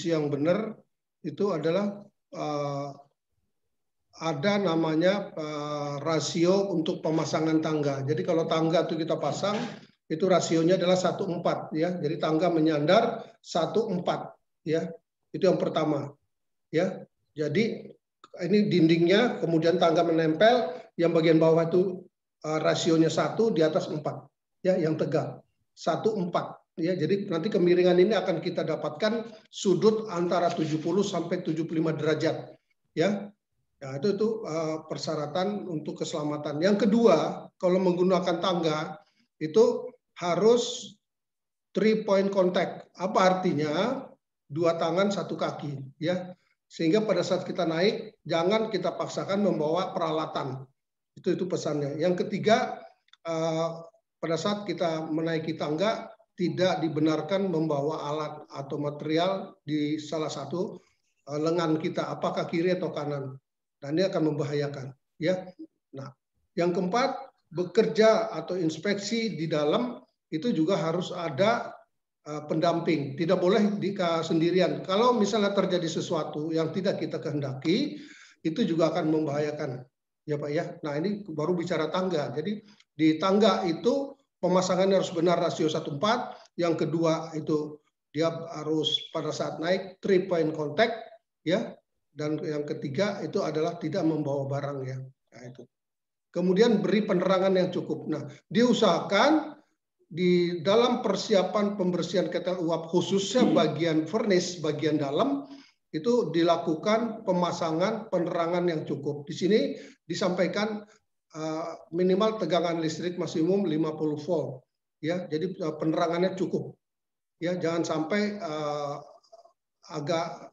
yang benar itu adalah ada namanya rasio untuk pemasangan tangga. Jadi kalau tangga itu kita pasang, itu rasionya adalah 1:4 ya. Jadi tangga menyandar 1:4 ya. Itu yang pertama ya. Jadi ini dindingnya, kemudian tangga menempel, yang bagian bawah itu rasionya 1, di atas 4 ya, yang tegak 1:4 ya. Jadi nanti kemiringan ini akan kita dapatkan sudut antara 70 sampai 75 derajat ya. Ya, itu persyaratan untuk keselamatan. Yang kedua, kalau menggunakan tangga itu harus 3-point contact. Apa artinya? 2 tangan 1 kaki ya. Sehingga pada saat kita naik jangan kita paksakan membawa peralatan. Itu pesannya. Yang ketiga, pada saat kita menaiki tangga tidak dibenarkan membawa alat atau material di salah satu lengan kita, apakah kiri atau kanan. Dan ini akan membahayakan ya. Nah, yang keempat, bekerja atau inspeksi di dalam itu juga harus ada pendamping, tidak boleh sendirian. Kalau misalnya terjadi sesuatu yang tidak kita kehendaki, itu juga akan membahayakan ya Pak ya. Nah, ini baru bicara tangga. Jadi di tangga itu pemasangannya harus benar, rasio 1:4. Yang kedua itu dia harus pada saat naik 3-point contact ya. Dan yang ketiga itu adalah tidak membawa barang ya. Nah, itu. Kemudian beri penerangan yang cukup. Nah, diusahakan di dalam persiapan pembersihan ketel uap khususnya bagian furnace, bagian dalam, itu dilakukan pemasangan penerangan yang cukup. Di sini disampaikan minimal tegangan listrik maksimum 50 volt ya. Jadi penerangannya cukup. Ya, jangan sampai agak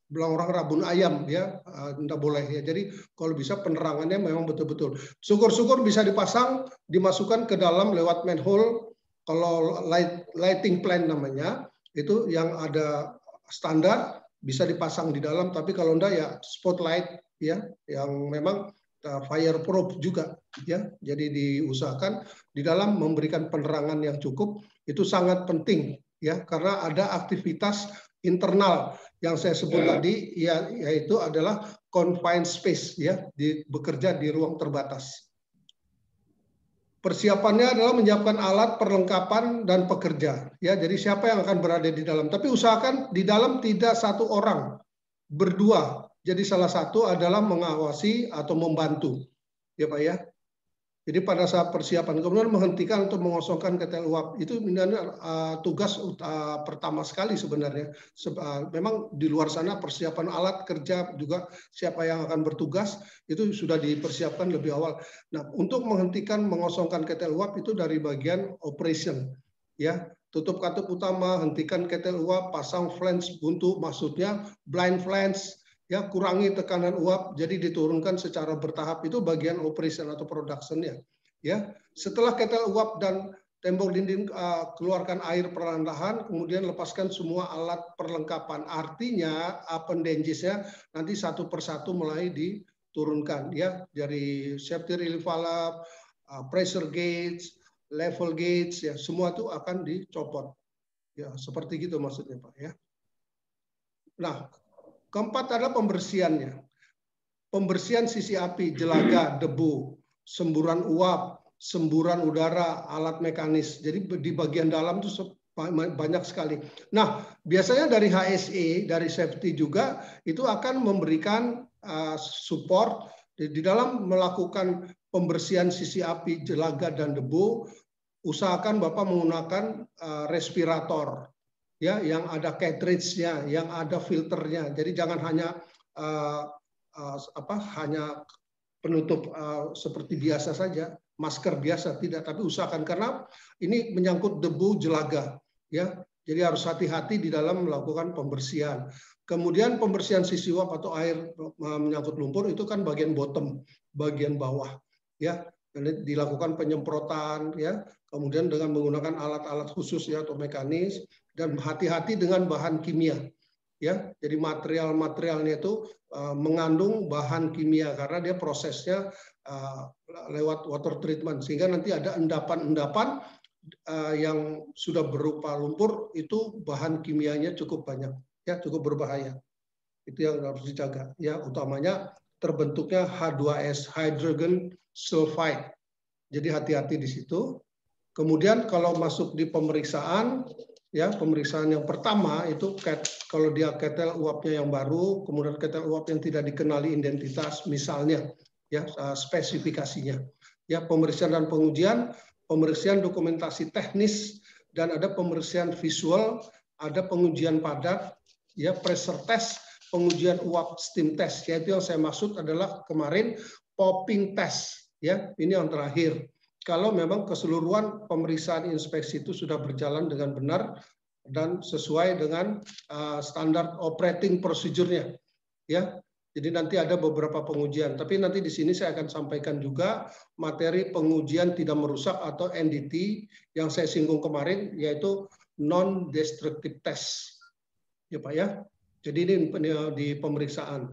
bilang orang rabun ayam ya, tidak boleh ya. Jadi kalau bisa penerangannya memang betul-betul. Syukur-syukur bisa dipasang, dimasukkan ke dalam lewat manhole. Kalau lighting plan namanya, itu yang ada standar bisa dipasang di dalam. Tapi kalau enggak ya spotlight ya, yang memang fireproof juga ya. Jadi diusahakan di dalam memberikan penerangan yang cukup, itu sangat penting ya, karena ada aktivitas internal yang saya sebut tadi ya, yaitu adalah confined space ya, bekerja di ruang terbatas. Persiapannya adalah menyiapkan alat, perlengkapan dan pekerja ya. Jadi siapa yang akan berada di dalam, tapi usahakan di dalam tidak 1 orang, berdua. Jadi salah satu adalah mengawasi atau membantu ya Pak ya. Jadi pada saat persiapan, kemudian menghentikan untuk mengosongkan ketel uap, itu tugas pertama sekali sebenarnya. Memang di luar sana persiapan alat kerja juga, siapa yang akan bertugas itu sudah dipersiapkan lebih awal. Nah, untuk menghentikan mengosongkan ketel uap itu dari bagian operation ya. Tutup katup utama, hentikan ketel uap, pasang flange buntu, maksudnya blind flange ya, kurangi tekanan uap, jadi diturunkan secara bertahap. Itu bagian operation atau production-nya ya. Setelah ketel uap dan tembok dinding keluarkan air perlahan-lahan, kemudian lepaskan semua alat perlengkapan. Artinya appendages-nya nanti satu persatu mulai diturunkan ya, dari safety relief valve, pressure gauge, level gauge ya, semua itu akan dicopot ya, seperti gitu maksudnya Pak ya. Nah, keempat adalah pembersihannya. Pembersihan sisi api, jelaga, debu, semburan uap, semburan udara, alat mekanis. Jadi di bagian dalam itu banyak sekali. Nah, biasanya dari HSE, dari safety juga, itu akan memberikan support di dalam melakukan pembersihan sisi api, jelaga, dan debu. Usahakan Bapak menggunakan respirator. Ya, yang ada cartridge-nya, yang ada filternya. Jadi jangan hanya hanya penutup seperti biasa saja, masker biasa tidak, tapi usahakan, karena ini menyangkut debu, jelaga ya. Jadi harus hati-hati di dalam melakukan pembersihan. Kemudian pembersihan sisi uap atau air menyangkut lumpur itu kan bagian bottom, bagian bawah ya. Dan dilakukan penyemprotan ya. Kemudian dengan menggunakan alat-alat khusus ya atau mekanis, dan hati-hati dengan bahan kimia ya. Jadi material-materialnya itu mengandung bahan kimia karena dia prosesnya lewat water treatment, sehingga nanti ada endapan-endapan yang sudah berupa lumpur, itu bahan kimianya cukup banyak ya cukup berbahaya. Itu yang harus dijaga, ya utamanya terbentuknya H2S, hydrogen sulfide. Jadi hati-hati di situ. Kemudian kalau masuk di pemeriksaan, ya pemeriksaan yang pertama itu kalau dia ketel uapnya yang baru, kemudian ketel uap yang tidak dikenali identitas, misalnya, ya spesifikasinya. Ya pemeriksaan dan pengujian, pemeriksaan dokumentasi teknis, dan ada pemeriksaan visual, ada pengujian padat, ya pressure test, pengujian uap steam test. Yaitu yang saya maksud adalah kemarin popping test, ya ini yang terakhir. Kalau memang keseluruhan pemeriksaan inspeksi itu sudah berjalan dengan benar dan sesuai dengan standar operating procedure-nya, ya. Jadi nanti ada beberapa pengujian. Tapi nanti di sini saya akan sampaikan juga materi pengujian tidak merusak atau NDT yang saya singgung kemarin, yaitu non-destructive test, ya Pak ya. Jadi ini di pemeriksaan.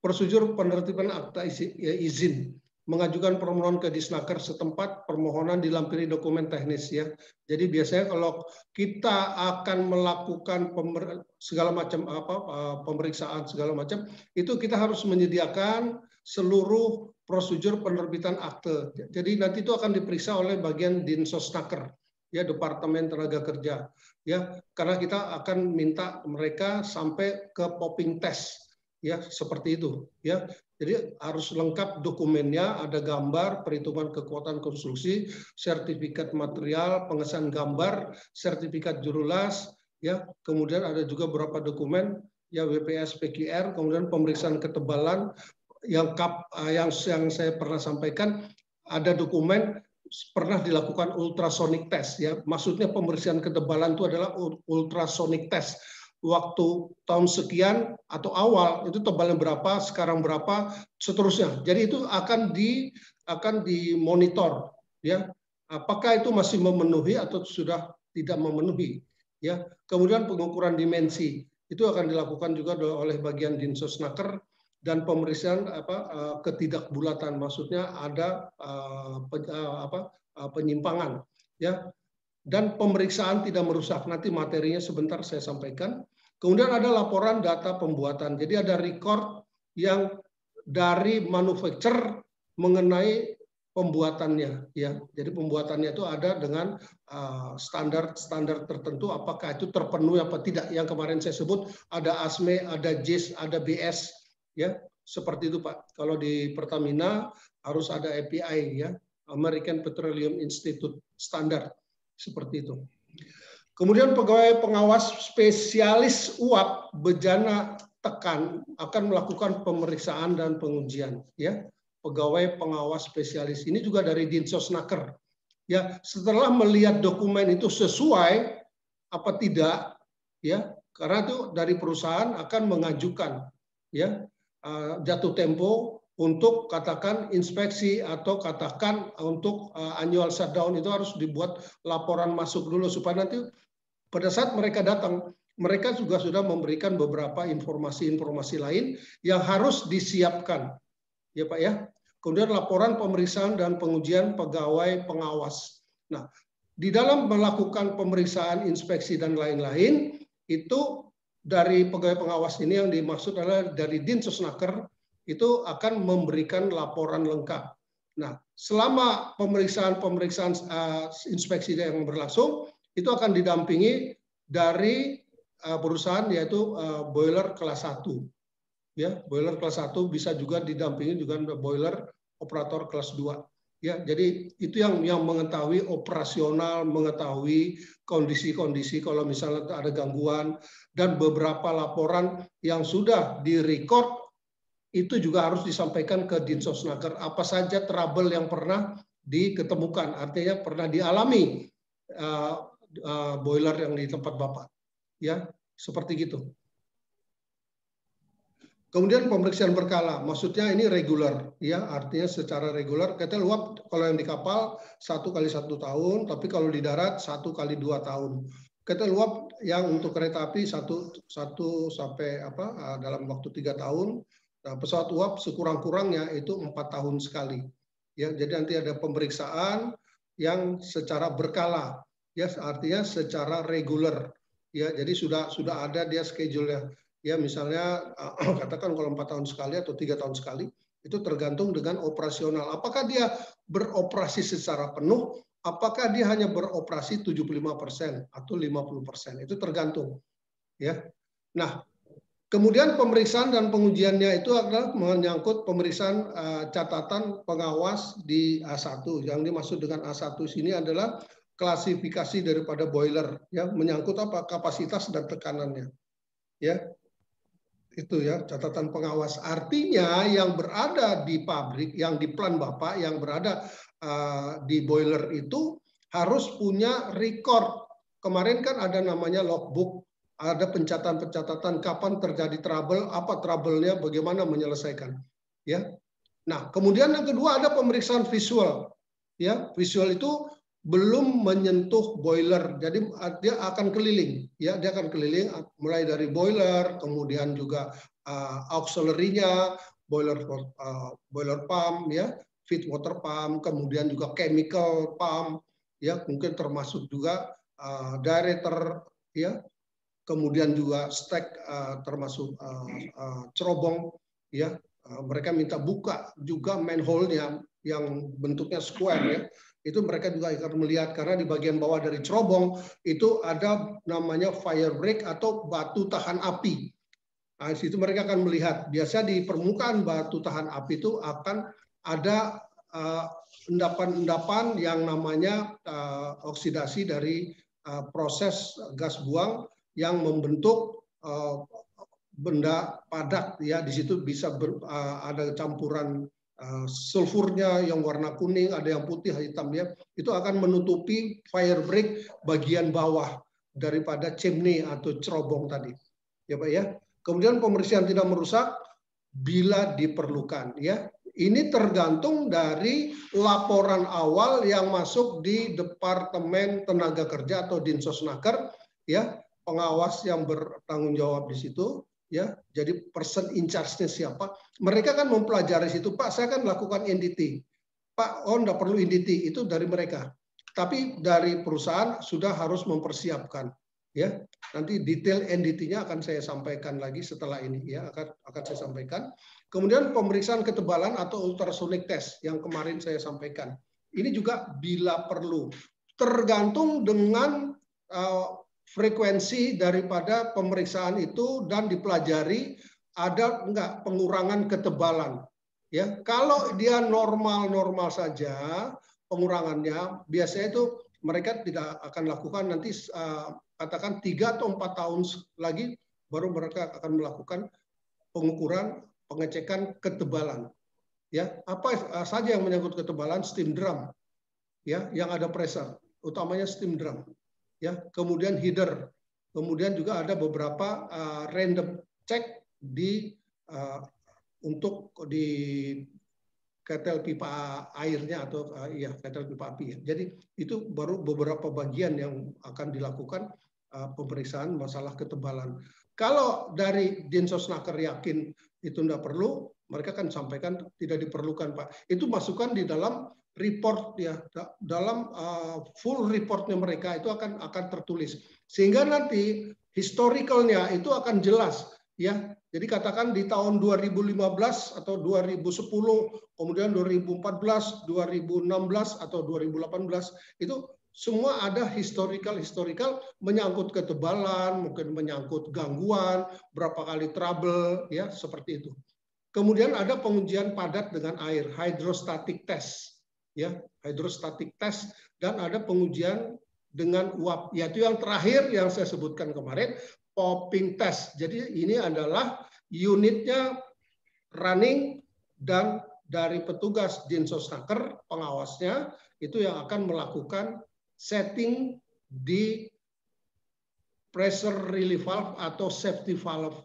Prosedur penertiban akta izin. Mengajukan permohonan ke Disnaker setempat, permohonan dilampiri dokumen teknis, ya. Jadi biasanya kalau kita akan melakukan segala macam pemeriksaan segala macam, itu kita harus menyediakan seluruh prosedur penerbitan akte. Jadi nanti itu akan diperiksa oleh bagian Dinsosnaker, ya Departemen Tenaga Kerja, ya. Karena kita akan minta mereka sampai ke popping test, ya seperti itu, ya. Jadi harus lengkap dokumennya, ada gambar, perhitungan kekuatan konstruksi, sertifikat material, pengesahan gambar, sertifikat jurulas, ya. Kemudian ada juga beberapa dokumen, ya WPS PQR, kemudian pemeriksaan ketebalan yang saya pernah sampaikan, ada dokumen pernah dilakukan ultrasonic test, ya. Maksudnya pemeriksaan ketebalan itu adalah ultrasonic test. Waktu tahun sekian atau awal itu tebalnya berapa, sekarang berapa, seterusnya. Jadi itu akan dimonitor, ya. Apakah itu masih memenuhi atau sudah tidak memenuhi, ya. Kemudian pengukuran dimensi itu akan dilakukan juga oleh bagian Dinsosnaker, dan pemeriksaan ketidakbulatan, maksudnya ada penyimpangan, ya. Dan pemeriksaan tidak merusak, nanti materinya sebentar saya sampaikan. Kemudian ada laporan data pembuatan. Jadi ada record yang dari manufacturer mengenai pembuatannya, ya. Jadi pembuatannya itu ada dengan standar tertentu, apakah itu terpenuhi apa tidak. Yang kemarin saya sebut ada ASME, ada JIS, ada BS, ya. Seperti itu Pak. Kalau di Pertamina harus ada API, ya, American Petroleum Institute standar, seperti itu. Kemudian pegawai pengawas spesialis uap bejana tekan akan melakukan pemeriksaan dan pengujian, ya. Pegawai pengawas spesialis ini juga dari Dinsosnaker, ya. Setelah melihat dokumen itu sesuai apa tidak, ya, karena itu dari perusahaan akan mengajukan, ya, jatuh tempo untuk katakan inspeksi atau katakan untuk annual shutdown, itu harus dibuat laporan masuk dulu supaya nanti pada saat mereka datang, mereka juga sudah memberikan beberapa informasi-informasi lain yang harus disiapkan, ya Pak ya. Kemudian laporan pemeriksaan dan pengujian pegawai pengawas. Nah, di dalam melakukan pemeriksaan, inspeksi dan lain-lain, itu dari pegawai pengawas ini yang dimaksud adalah dari Dinsosnaker, itu akan memberikan laporan lengkap. Nah, selama pemeriksaan inspeksi yang berlangsung, itu akan didampingi dari perusahaan, yaitu boiler kelas 1. Ya, boiler kelas 1 bisa juga didampingi juga boiler operator kelas 2. Ya, jadi itu yang mengetahui operasional, mengetahui kondisi-kondisi kalau misalnya ada gangguan, dan beberapa laporan yang sudah direcord itu juga harus disampaikan ke Dinsosnaker, apa saja trouble yang pernah diketemukan, artinya pernah dialami boiler yang di tempat Bapak, ya, seperti gitu. Kemudian pemeriksaan berkala, maksudnya ini reguler, ya, artinya secara reguler. Ketel uap kalau yang di kapal 1 kali 1 tahun, tapi kalau di darat 1 kali 2 tahun. Ketel uap yang untuk kereta api satu sampai dalam waktu 3 tahun. Nah, pesawat uap sekurang-kurangnya itu 4 tahun sekali. Ya, jadi nanti ada pemeriksaan yang secara berkala, ya, artinya secara reguler. ya. Jadi sudah ada dia schedule-nya. Ya, misalnya katakan kalau 4 tahun sekali atau 3 tahun sekali, itu tergantung dengan operasional. Apakah dia beroperasi secara penuh, apakah dia hanya beroperasi 75% atau 50%. Itu tergantung. Ya. Nah, kemudian pemeriksaan dan pengujiannya itu adalah menyangkut pemeriksaan catatan pengawas di A1. Yang dimaksud dengan A1 sini adalah klasifikasi daripada boiler, ya, menyangkut apa? Kapasitas dan tekanannya. Ya. Itu ya, catatan pengawas. Artinya yang berada di pabrik, yang di plan Bapak, yang berada di boiler itu harus punya record. Kemarin kan ada namanya logbook, ada pencatatan-pencatatan kapan terjadi trouble, apa trouble-nya, bagaimana menyelesaikan. Ya. Nah, kemudian yang kedua ada pemeriksaan visual. Ya, visual itu belum menyentuh boiler, jadi dia akan keliling, ya, dia akan keliling mulai dari boiler, kemudian juga auxiliary-nya, boiler pump, ya, feed water pump, kemudian juga chemical pump, ya, mungkin termasuk juga diameter, ya, kemudian juga stack termasuk cerobong, ya, mereka minta buka juga manhole-nya yang bentuknya square, ya. Itu mereka juga akan melihat karena di bagian bawah dari cerobong itu ada namanya fire break atau batu tahan api. Nah, di situ mereka akan melihat. Biasa di permukaan batu tahan api itu akan ada endapan-endapan yang namanya oksidasi dari proses gas buang yang membentuk benda padat, ya. Di situ bisa ada campuran sulfurnya yang warna kuning, ada yang putih, hitam, ya. Itu akan menutupi fire break bagian bawah daripada chimney atau cerobong tadi, ya Pak, ya. Kemudian pembersihan tidak merusak bila diperlukan, ya. Ini tergantung dari laporan awal yang masuk di Departemen Tenaga Kerja atau Dinsosnaker, ya, pengawas yang bertanggung jawab di situ. Ya, jadi person in charge-nya siapa? Mereka kan mempelajari situ, Pak, saya kan lakukan NDT. Pak, oh enggak perlu NDT, itu dari mereka. Tapi dari perusahaan sudah harus mempersiapkan, ya. Nanti detail NDT-nya akan saya sampaikan lagi setelah ini, ya, akan saya sampaikan. Kemudian pemeriksaan ketebalan atau ultrasonic test yang kemarin saya sampaikan. Ini juga bila perlu, tergantung dengan frekuensi daripada pemeriksaan itu dan dipelajari ada enggak pengurangan ketebalan, ya. Kalau dia normal-normal saja pengurangannya, biasanya itu mereka tidak akan lakukan, nanti katakan 3 atau 4 tahun lagi baru mereka akan melakukan pengukuran pengecekan ketebalan, ya. Apa saja yang menyangkut ketebalan? Steam drum, ya, yang ada pressure, utamanya steam drum, ya. Kemudian heater, kemudian juga ada beberapa random check untuk di ketel pipa airnya atau ya ketel pipa api, ya. Jadi itu baru beberapa bagian yang akan dilakukan pemeriksaan masalah ketebalan. Kalau dari Dinsosnaker yakin itu tidak perlu, mereka akan sampaikan tidak diperlukan, Pak. Itu masukkan di dalam report, ya, dalam full reportnya mereka itu akan tertulis, sehingga nanti historicalnya itu akan jelas, ya. Jadi katakan di tahun 2015 atau 2010, kemudian 2014, 2016 atau 2018 itu semua ada historical menyangkut ketebalan, mungkin menyangkut gangguan, berapa kali trouble, ya, seperti itu. Kemudian ada pengujian padat dengan air, hydrostatic test, ya, hydrostatic test, dan ada pengujian dengan uap, yaitu yang terakhir yang saya sebutkan kemarin, popping test. Jadi ini adalah unitnya running dan dari petugas Dinsosnaker pengawasnya itu yang akan melakukan setting di pressure relief valve atau safety valve,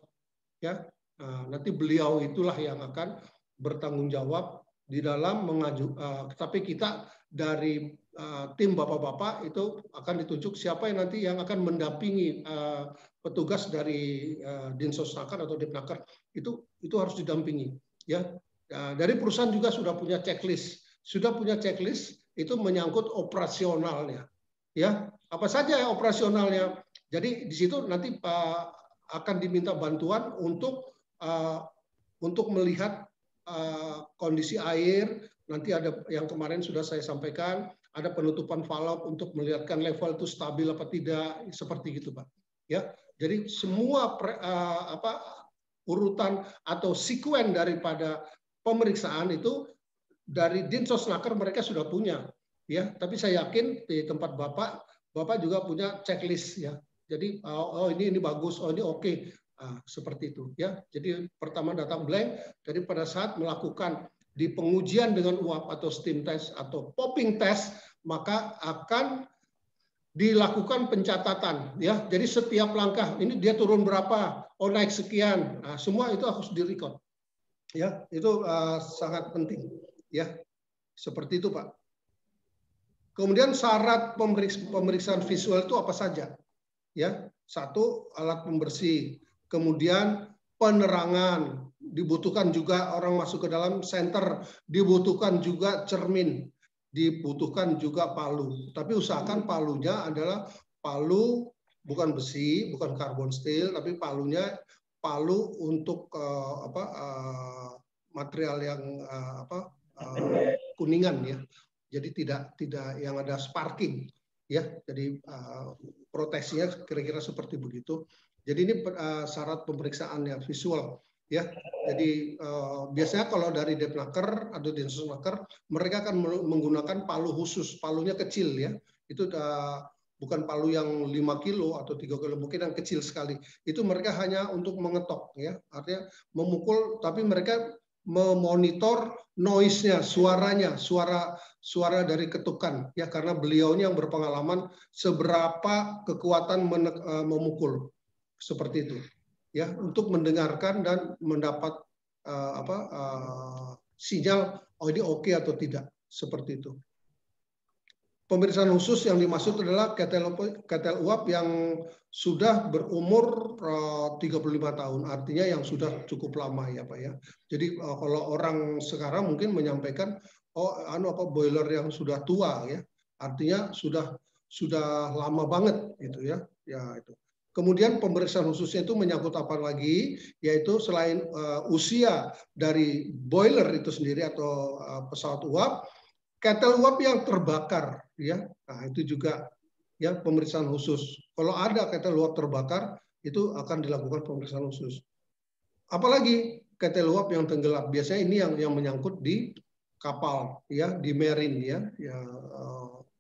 ya. Nah, nanti beliau itulah yang akan bertanggung jawab di dalam tapi kita dari tim bapak-bapak itu akan ditunjuk siapa yang nanti yang akan mendampingi petugas dari Dinsosnaker atau Dipnaker itu harus didampingi, ya. Nah, dari perusahaan juga sudah punya checklist itu menyangkut operasionalnya, ya. Apa saja operasionalnya? Jadi di situ nanti akan diminta bantuan untuk melihat kondisi air. Nanti ada yang kemarin sudah saya sampaikan, ada penutupan valve untuk melihatkan level itu stabil apa tidak, seperti gitu Pak. Ya, jadi semua urutan atau sekuen daripada pemeriksaan itu dari Dinsosnaker mereka sudah punya, ya. Tapi saya yakin di tempat Bapak juga punya checklist, ya. Jadi oh ini bagus, oh ini oke, seperti itu, ya. Jadi pertama datang blank. Jadi pada saat melakukan di pengujian dengan uap atau steam test atau popping test, maka akan dilakukan pencatatan, ya. Jadi setiap langkah ini dia turun berapa, oh naik sekian, semua itu harus direcord, ya. Itu sangat penting, ya. Seperti itu Pak. Kemudian syarat pemeriksaan visual itu apa saja, ya. Satu, alat pembersih, kemudian penerangan, dibutuhkan juga orang masuk ke dalam center, dibutuhkan juga cermin, dibutuhkan juga palu. Tapi usahakan palunya adalah palu bukan besi, bukan carbon steel, tapi palunya palu untuk material yang kuningan, ya. Jadi tidak yang ada sparking, ya. Jadi proteksinya kira-kira seperti begitu. Jadi ini syarat pemeriksaan yang visual, ya. Jadi biasanya kalau dari Depnaker atau Dinsosnaker mereka akan menggunakan palu khusus, palunya kecil, ya. Itu bukan palu yang 5 kilo atau 3 kilo, mungkin yang kecil sekali. Itu mereka hanya untuk mengetok, ya. Artinya memukul, tapi mereka memonitor noise-nya, suaranya, suara dari ketukan, ya, karena beliaunya yang berpengalaman seberapa kekuatan memukul, seperti itu, ya, untuk mendengarkan dan mendapat sinyal oh ini oke atau tidak, seperti itu. Pemeriksaan khusus yang dimaksud adalah ketel uap yang sudah berumur 35 tahun, artinya yang sudah cukup lama, ya Pak, ya. Jadi kalau orang sekarang mungkin menyampaikan boiler yang sudah tua, ya, artinya sudah lama banget gitu, ya. Ya itu. Kemudian pemeriksaan khususnya itu menyangkut apa lagi, yaitu selain usia dari boiler itu sendiri atau pesawat uap, ketel uap yang terbakar, ya. Nah, itu juga, ya, pemeriksaan khusus. Kalau ada ketel uap terbakar, itu akan dilakukan pemeriksaan khusus. Apalagi ketel uap yang tenggelam. Biasanya ini yang menyangkut di kapal, ya, di marine, ya,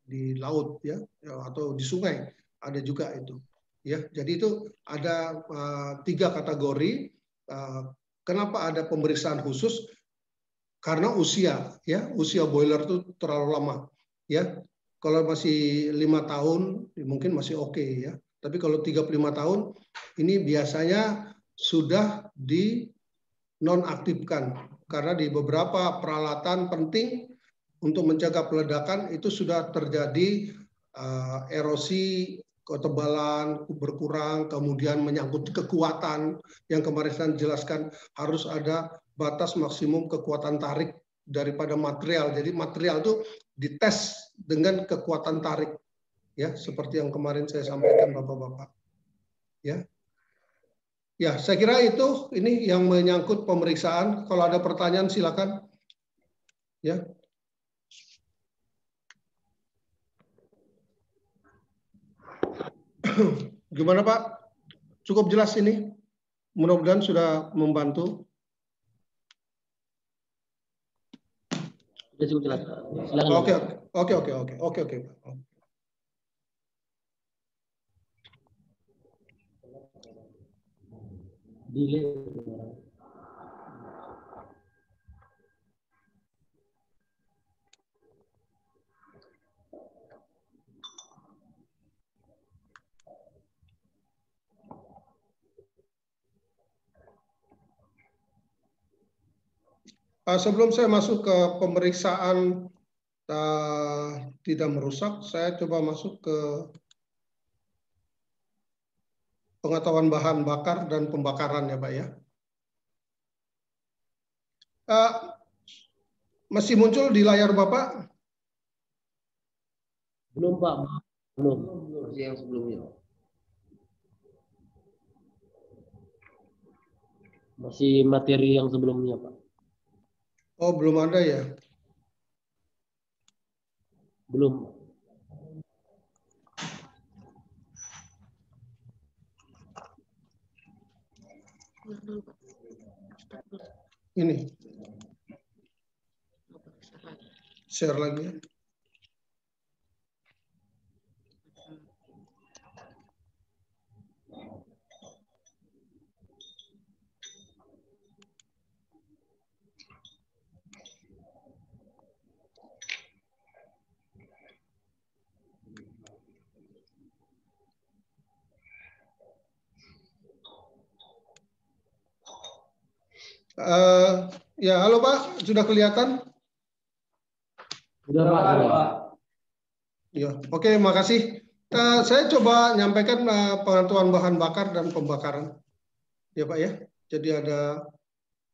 di laut, ya, atau di sungai. Ada juga itu, ya. Jadi itu ada 3 kategori. Kenapa ada pemeriksaan khusus? Karena usia, ya, usia boiler itu terlalu lama, ya. Kalau masih 5 tahun mungkin masih oke, ya. Tapi kalau 35 tahun ini biasanya sudah dinonaktifkan karena di beberapa peralatan penting untuk mencegah peledakan itu sudah terjadi erosi, ketebalan berkurang, kemudian menyangkut kekuatan yang kemarin saya jelaskan, harus ada batas maksimum kekuatan tarik daripada material. Jadi material itu dites dengan kekuatan tarik, ya, seperti yang kemarin saya sampaikan Bapak-bapak, ya. Ya, saya kira itu ini yang menyangkut pemeriksaan. Kalau ada pertanyaan silakan, ya. Gimana Pak? Cukup jelas ini? Mudah-mudahan sudah membantu. Sudah cukup jelas. Silakan. Oke. Sebelum saya masuk ke pemeriksaan tidak merusak, saya coba masuk ke pengetahuan bahan bakar dan pembakaran, ya Pak, ya. Masih muncul di layar Bapak? Belum Pak, belum. Masih yang sebelumnya. Masih materi yang sebelumnya, Pak. Oh, belum ada ya? Belum. Ini. Share lagi ya. Ya, halo Pak, sudah kelihatan? Sudah, Pak. Sudah. Ya, oke, makasih. Saya coba nyampaikan pengetahuan bahan bakar dan pembakaran. Ya Pak ya. Jadi ada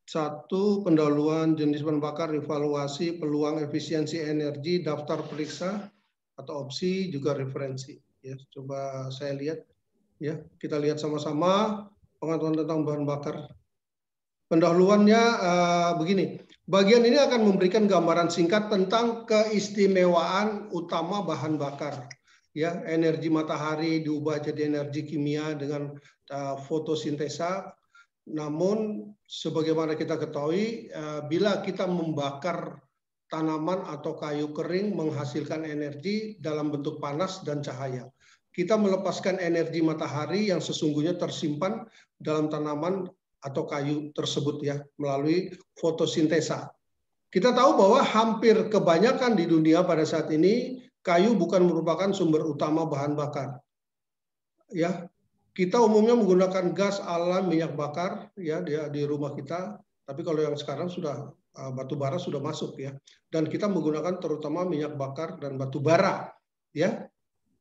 satu pendahuluan jenis bahan bakar, evaluasi, peluang efisiensi energi, daftar periksa atau opsi, juga referensi. Ya, coba saya lihat. Ya, kita lihat sama-sama pengetahuan tentang bahan bakar. Pendahuluannya begini. Bagian ini akan memberikan gambaran singkat tentang keistimewaan utama bahan bakar. Ya, energi matahari diubah jadi energi kimia dengan fotosintesa. Namun sebagaimana kita ketahui, bila kita membakar tanaman atau kayu kering menghasilkan energi dalam bentuk panas dan cahaya. Kita melepaskan energi matahari yang sesungguhnya tersimpan dalam tanaman atau kayu tersebut ya melalui fotosintesa. Kita tahu bahwa hampir kebanyakan di dunia pada saat ini kayu bukan merupakan sumber utama bahan bakar. Ya, kita umumnya menggunakan gas alam minyak bakar ya di rumah kita, tapi kalau yang sekarang sudah batu bara sudah masuk ya. Dan kita menggunakan terutama minyak bakar dan batu bara ya.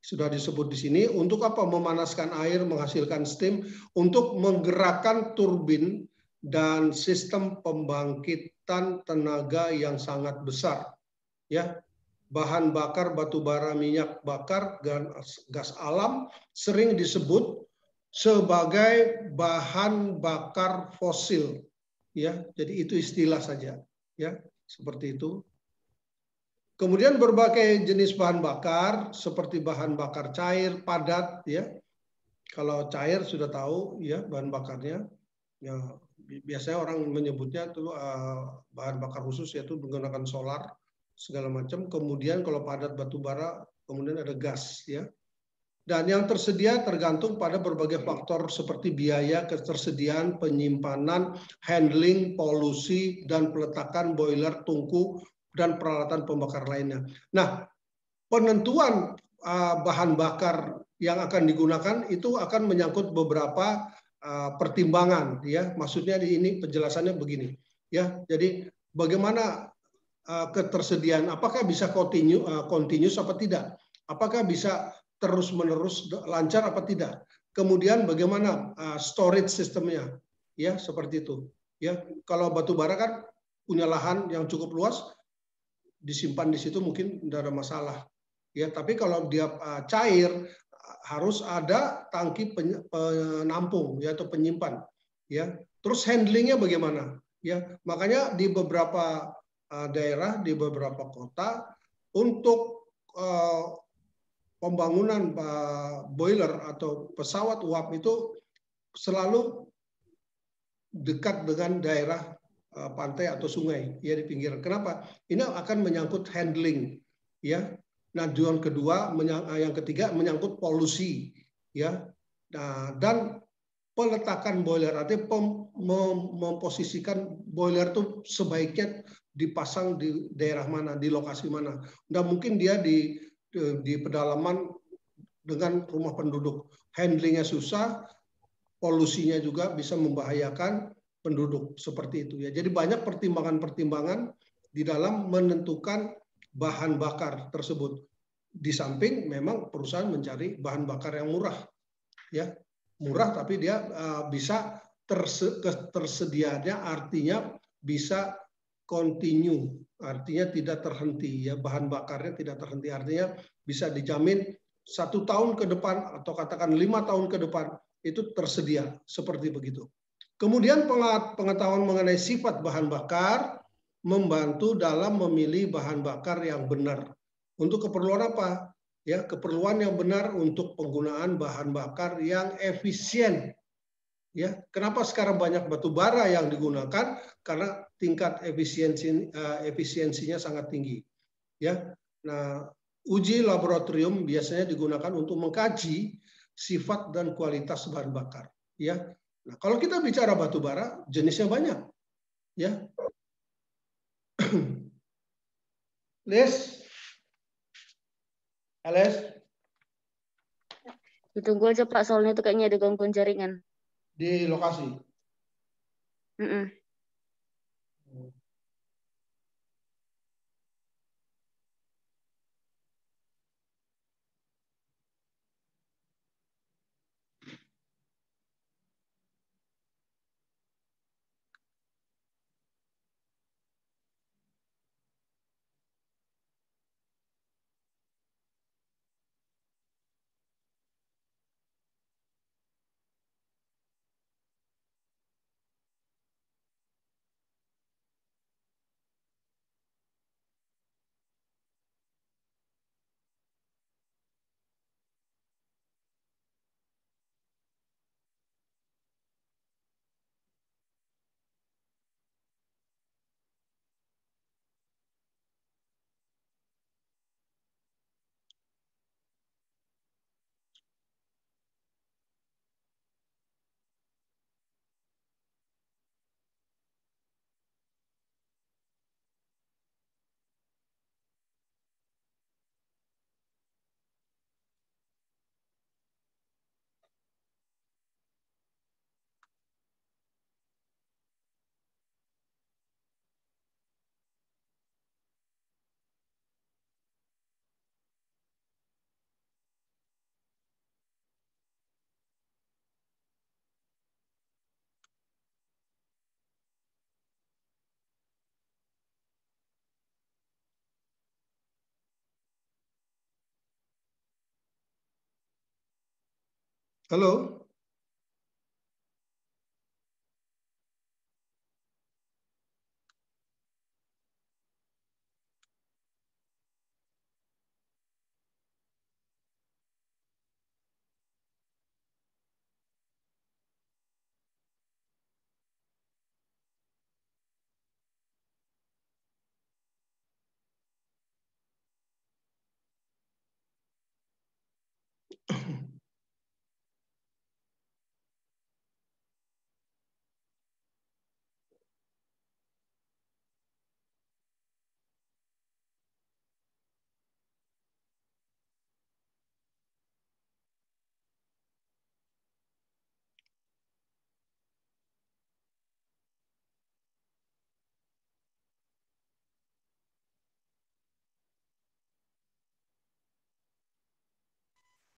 Sudah disebut di sini untuk apa? Memanaskan air, menghasilkan steam untuk menggerakkan turbin dan sistem pembangkitan tenaga yang sangat besar. Ya, bahan bakar batu bara, minyak bakar, dan gas alam sering disebut sebagai bahan bakar fosil. Ya, jadi itu istilah saja. Ya, seperti itu. Kemudian berbagai jenis bahan bakar seperti bahan bakar cair, padat ya. Kalau cair sudah tahu ya bahan bakarnya. Ya, biasanya orang menyebutnya itu bahan bakar khusus yaitu menggunakan solar segala macam. Kemudian kalau padat batu bara kemudian ada gas ya. Dan yang tersedia tergantung pada berbagai faktor seperti biaya, ketersediaan, penyimpanan, handling, polusi, dan peletakan boiler, tungku, dan peralatan pembakar lainnya. Nah, penentuan bahan bakar yang akan digunakan itu akan menyangkut beberapa pertimbangan, ya. Maksudnya di ini penjelasannya begini, ya. Jadi bagaimana ketersediaan, apakah bisa continuous apa tidak? Apakah bisa terus-menerus lancar apa tidak? Kemudian bagaimana storage sistemnya, ya seperti itu. Ya, kalau batu bara kan punya lahan yang cukup luas, disimpan di situ mungkin tidak ada masalah. Ya, tapi kalau dia cair harus ada tangki penampung ya atau penyimpan. Ya, terus handlingnya bagaimana? Ya, makanya di beberapa daerah, di beberapa kota untuk pembangunan boiler atau pesawat uap itu selalu dekat dengan daerah pantai atau sungai ya di pinggir. Kenapa? Ini akan menyangkut handling ya. Nah, yang kedua, yang ketiga menyangkut polusi ya. Nah, dan peletakan boiler artinya memposisikan boiler itu sebaiknya dipasang di daerah mana, di lokasi mana. Nah, mungkin dia di pedalaman dengan rumah penduduk. Handlingnya susah, polusinya juga bisa membahayakan penduduk seperti itu ya. Jadi banyak pertimbangan-pertimbangan di dalam menentukan bahan bakar tersebut. Di samping memang perusahaan mencari bahan bakar yang murah, ya murah tapi dia bisa tersedianya artinya bisa continue, artinya tidak terhenti ya, bahan bakarnya tidak terhenti, artinya bisa dijamin 1 tahun ke depan atau katakan 5 tahun ke depan itu tersedia seperti begitu. Kemudian pengetahuan mengenai sifat bahan bakar membantu dalam memilih bahan bakar yang benar. Untuk keperluan apa? Ya, keperluan yang benar untuk penggunaan bahan bakar yang efisien. Ya, kenapa sekarang banyak batu bara yang digunakan? Karena tingkat efisiensinya sangat tinggi. Ya, nah uji laboratorium biasanya digunakan untuk mengkaji sifat dan kualitas bahan bakar. Ya, nah kalau kita bicara batu bara, jenisnya banyak. Ya, Les, Ditunggu aja Pak, soalnya itu kayaknya ada gangguan jaringan. di lokasi. Halo.